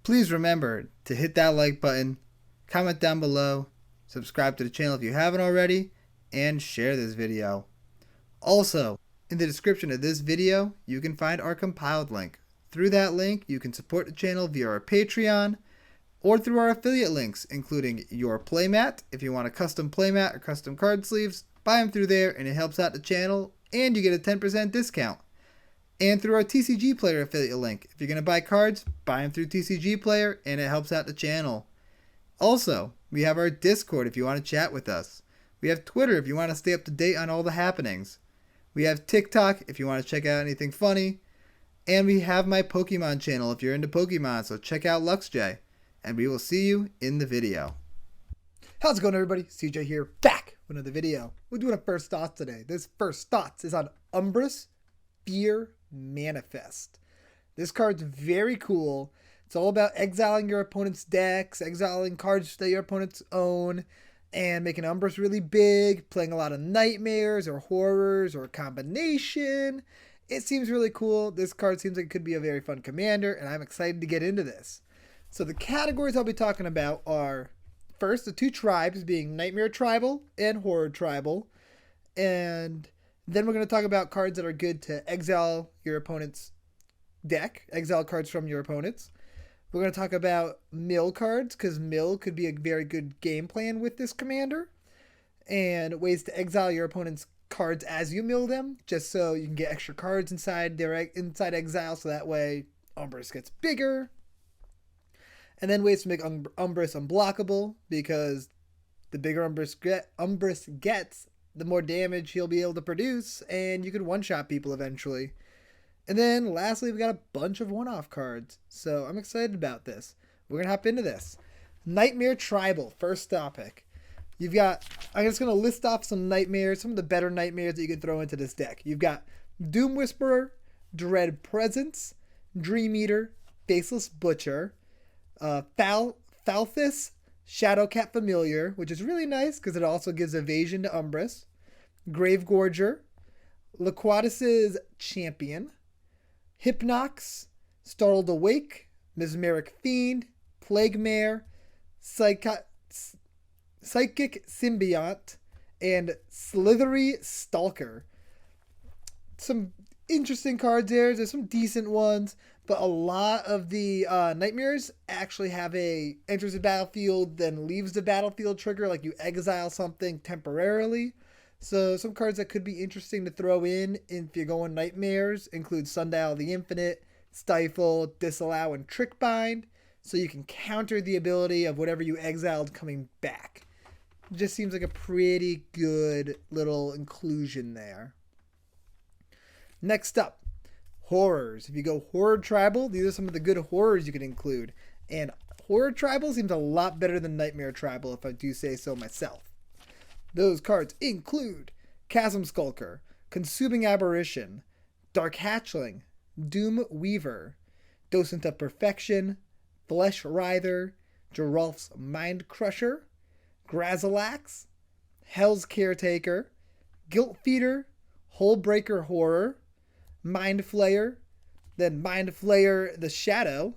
Please remember to hit that like button, comment down below, subscribe to the channel if you haven't already, and share this video. Also, in the description of this video, you can find our compiled link. Through that link, you can support the channel via our Patreon or through our affiliate links, including your playmat. If you want a custom playmat or custom card sleeves, buy them through there and it helps out the channel and you get a 10% discount. And through our TCG Player affiliate link. If you're going to buy cards, buy them through TCG Player and it helps out the channel. Also, we have our Discord if you want to chat with us. We have Twitter if you want to stay up to date on all the happenings. We have TikTok if you want to check out anything funny. And we have my Pokemon channel if you're into Pokemon, so check out LuxJ. And we will see you in the video. How's it going, everybody? CJ here, back with another video. We're doing a first thoughts today. This first thoughts is on Umbris Fear Manifest. This card's very cool. It's all about exiling your opponent's decks, exiling cards that your opponents own, and making Umbris really big, playing a lot of nightmares or horrors or a combination. It seems really cool. This card seems like it could be a very fun commander, and I'm excited to get into this. So the categories I'll be talking about are, first, the two tribes being Nightmare Tribal and Horror Tribal. And then we're going to talk about cards that are good to exile your opponent's deck, exile cards from your opponents. We're going to talk about mill cards, because mill could be a very good game plan with this commander. And ways to exile your opponent's cards as you mill them, just so you can get extra cards inside exile, so that way Umbris gets bigger. And then ways to make Umbris unblockable, because the bigger Umbris gets, the more damage he'll be able to produce, and you can one-shot people eventually. And then lastly, we got a bunch of one-off cards, so I'm excited about this. We're gonna hop into this. Nightmare Tribal, first topic. I'm just going to list off some nightmares, some of the better nightmares that you can throw into this deck. You've got Doom Whisperer, Dread Presence, Dream Eater, Faceless Butcher, Falthus, Shadowcat Familiar, which is really nice because it also gives evasion to Umbris, Gravegorger, Laquatus's Champion, Hypnox, Startled Awake, Mesmeric Fiend, Plague Mare, Psychic Symbiont, and Slithery Stalker. Some interesting cards there. There's some decent ones, but a lot of the nightmares actually have a enters the battlefield, then leaves the battlefield trigger, like you exile something temporarily. So some cards that could be interesting to throw in if you're going nightmares include Sundial the Infinite, Stifle, Disallow, and Trickbind, so you can counter the ability of whatever you exiled coming back. Just seems like a pretty good little inclusion there. Next up, horrors. If you go Horror Tribal, these are some of the good horrors you can include. And Horror Tribal seems a lot better than Nightmare Tribal, if I do say so myself. Those cards include Chasm Skulker, Consuming Aberration, Dark Hatchling, Doom Weaver, Docent of Perfection, Flesh Writher, Geralf's Mind Crusher, Grazilax, Hell's Caretaker, Guilt Feeder, Hullbreaker Horror, Mind Flayer, then Mind Flayer the Shadow,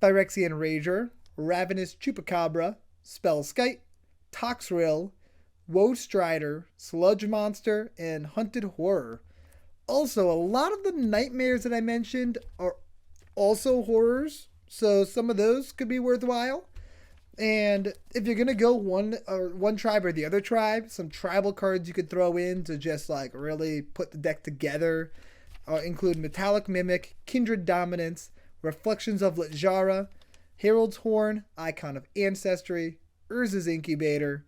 Phyrexian Rager, Ravenous Chupacabra, Spellskite, Toxrill, Woe Strider, Sludge Monster, and Hunted Horror. Also, a lot of the nightmares that I mentioned are also horrors, so some of those could be worthwhile. And if you're going to go one tribe or the other tribe, some tribal cards you could throw in to just like really put the deck together include Metallic Mimic, Kindred Dominance, Reflections of Littjara, Herald's Horn, Icon of Ancestry, Urza's Incubator,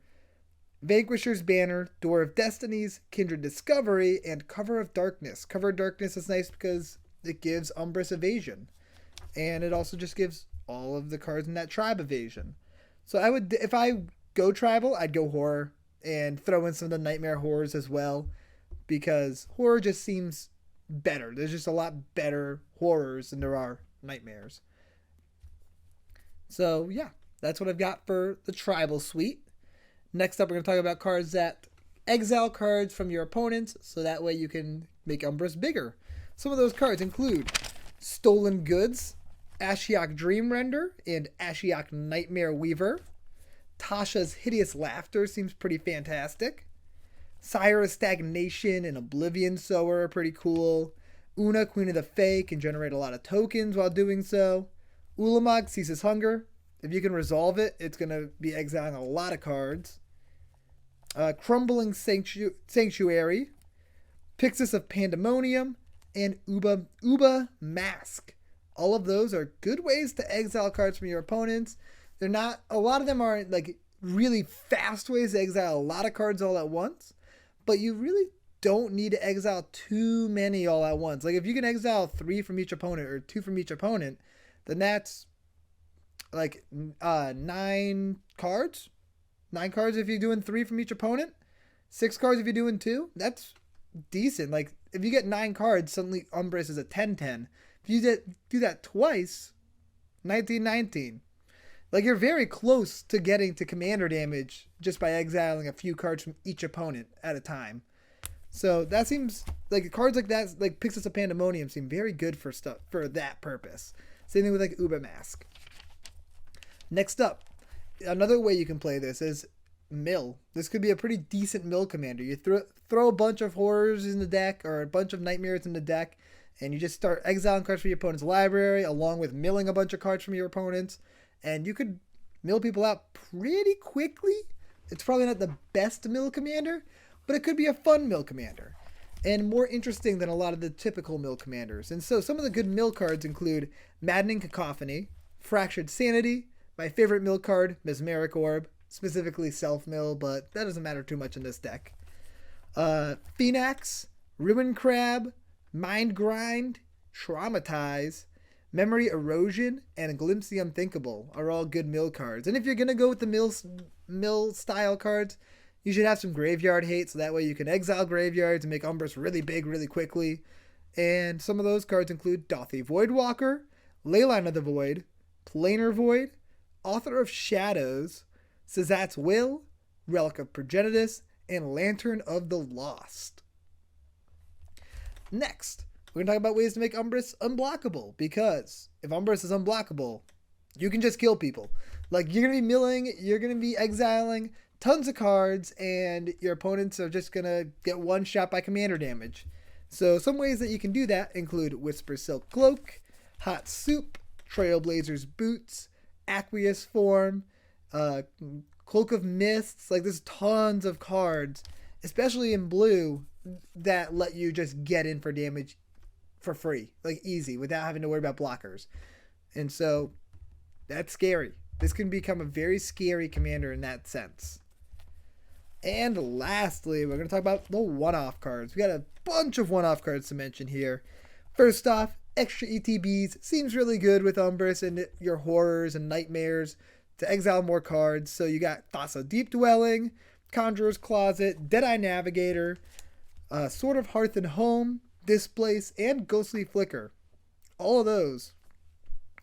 Vanquisher's Banner, Door of Destinies, Kindred Discovery, and Cover of Darkness. Cover of Darkness is nice because it gives Umbris evasion. And it also just gives all of the cards in that tribe evasion. So I would, if I go tribal, I'd go horror and throw in some of the nightmare horrors as well, because horror just seems better. There's just a lot better horrors than there are nightmares. So yeah, that's what I've got for the tribal suite. Next up, we're going to talk about cards that exile cards from your opponents, so that way you can make Umbris bigger. Some of those cards include Stolen Goods, Ashiok Dreamrender and Ashiok Nightmare Weaver. Tasha's Hideous Laughter seems pretty fantastic. Syra's Stagnation and Oblivion Sower are pretty cool. Una, Queen of the Fae, can generate a lot of tokens while doing so. Ulamog, Ceases Hunger. If you can resolve it, it's going to be exiling a lot of cards. Crumbling Sanctuary. Pixis of Pandemonium. And Uba Mask. All of those are good ways to exile cards from your opponents. They're not, a lot of them aren't like really fast ways to exile a lot of cards all at once, but you really don't need to exile too many all at once. Like if you can exile 3 from each opponent or 2 from each opponent, then that's like 9 cards. 9 cards if you're doing 3 from each opponent. 6 cards if you're doing 2. That's decent. Like if you get 9 cards, suddenly Umbris is a 10-10. If you do that twice, 19-19. Like you're very close to getting to commander damage just by exiling a few cards from each opponent at a time. So that seems like cards like that, like Pixis of Pandemonium, seem very good for stuff for that purpose. Same thing with like Uba Mask. Next up, another way you can play this is mill. This could be a pretty decent mill commander. You throw a bunch of horrors in the deck or a bunch of nightmares in the deck, and you just start exiling cards from your opponent's library along with milling a bunch of cards from your opponents. And you could mill people out pretty quickly. It's probably not the best mill commander, but it could be a fun mill commander. And more interesting than a lot of the typical mill commanders. And so some of the good mill cards include Maddening Cacophony, Fractured Sanity, my favorite mill card, Mesmeric Orb, specifically self-mill, but that doesn't matter too much in this deck. Phoenix, Ruin Crab, Mind Grind, Traumatize, Memory Erosion, and Glimpse the Unthinkable are all good mill cards. And if you're going to go with the mill style cards, you should have some graveyard hate, so that way you can exile graveyards and make Umbris really big really quickly. And some of those cards include Dauthi Voidwalker, Leyline of the Void, Planar Void, Author of Shadows, Sazat's Will, Relic of Progenitus, and Lantern of the Lost. Next, we're going to talk about ways to make Umbris unblockable, because if Umbris is unblockable, you can just kill people. Like, you're going to be milling, you're going to be exiling tons of cards, and your opponents are just going to get one shot by commander damage. So some ways that you can do that include Whisper Silk Cloak, Hot Soup, Trailblazer's Boots, Aqueous Form, Cloak of Mists. Like, there's tons of cards, especially in blue, that let you just get in for damage for free, like easy, without having to worry about blockers. And so that's scary. This can become a very scary commander in that sense. And lastly, we're going to talk about the one-off cards. We got a bunch of one-off cards to mention here. First off, extra ETBs seems really good with Umbris and your horrors and nightmares to exile more cards. So you got Thassa Deep Dwelling, Conjurer's Closet, Deadeye Navigator, Sword of Hearth and Home, Displace, and Ghostly Flicker. All of those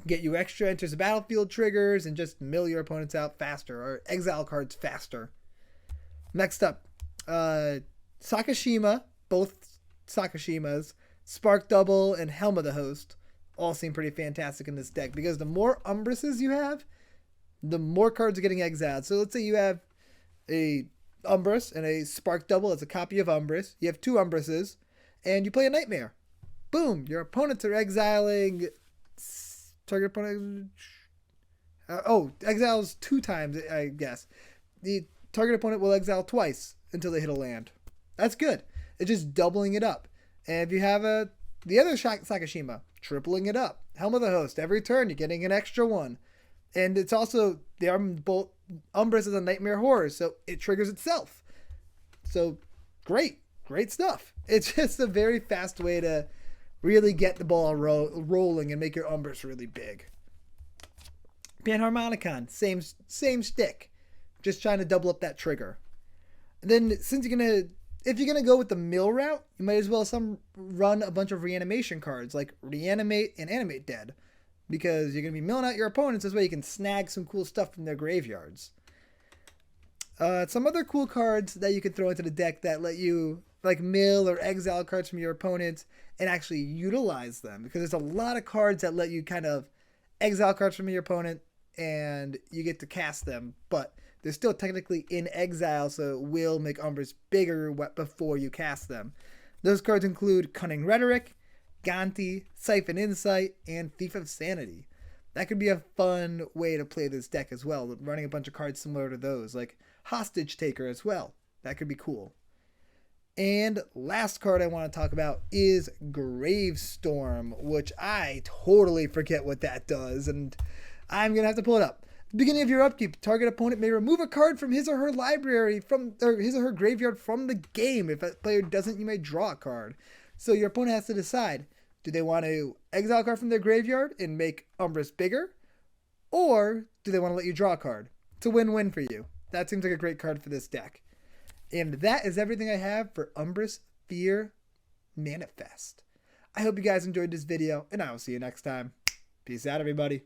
get you extra enters the battlefield triggers and just mill your opponents out faster or exile cards faster. Next up, Sakashima, both Sakashimas, Spark Double, and Helm of the Host all seem pretty fantastic in this deck because the more Umbrises you have, the more cards are getting exiled. So let's say you have a Umbris and a Spark Double as a copy of Umbris. You have 2 Umbrises, and you play a Nightmare. Boom! Your opponents are exiling. Target opponent. Exiles 2 times, I guess. The target opponent will exile twice until they hit a land. That's good. It's just doubling it up. And if you have the other Sakashima, tripling it up. Helm of the Host. Every turn, you're getting an extra one. And it's also, they are both, Umbris is a Nightmare Horror, so it triggers itself. So, great stuff. It's just a very fast way to really get the ball rolling and make your Umbris really big. Panharmonicon, same stick. Just trying to double up that trigger. And then, if you're gonna go with the mill route, you might as well run a bunch of reanimation cards, like Reanimate and Animate Dead. Because you're going to be milling out your opponents. This way you can snag some cool stuff from their graveyards. Some other cool cards that you can throw into the deck that let you like mill or exile cards from your opponents and actually utilize them. Because there's a lot of cards that let you kind of exile cards from your opponent and you get to cast them, but they're still technically in exile, so it will make Umbris bigger before you cast them. Those cards include Cunning Rhetoric, Gonti, Siphon Insight, and Thief of Sanity. That could be a fun way to play this deck as well, running a bunch of cards similar to those, like Hostage Taker as well. That could be cool. And last card I want to talk about is Gravestorm, which I totally forget what that does, and I'm going to have to pull it up. At the beginning of your upkeep, target opponent may remove a card from his or her library or his or her graveyard from the game. If that player doesn't, you may draw a card. So your opponent has to decide, do they want to exile a card from their graveyard and make Umbris bigger? Or do they want to let you draw a card? It's a win-win for you. That seems like a great card for this deck. And that is everything I have for Umbris Fear Manifest. I hope you guys enjoyed this video, and I will see you next time. Peace out, everybody.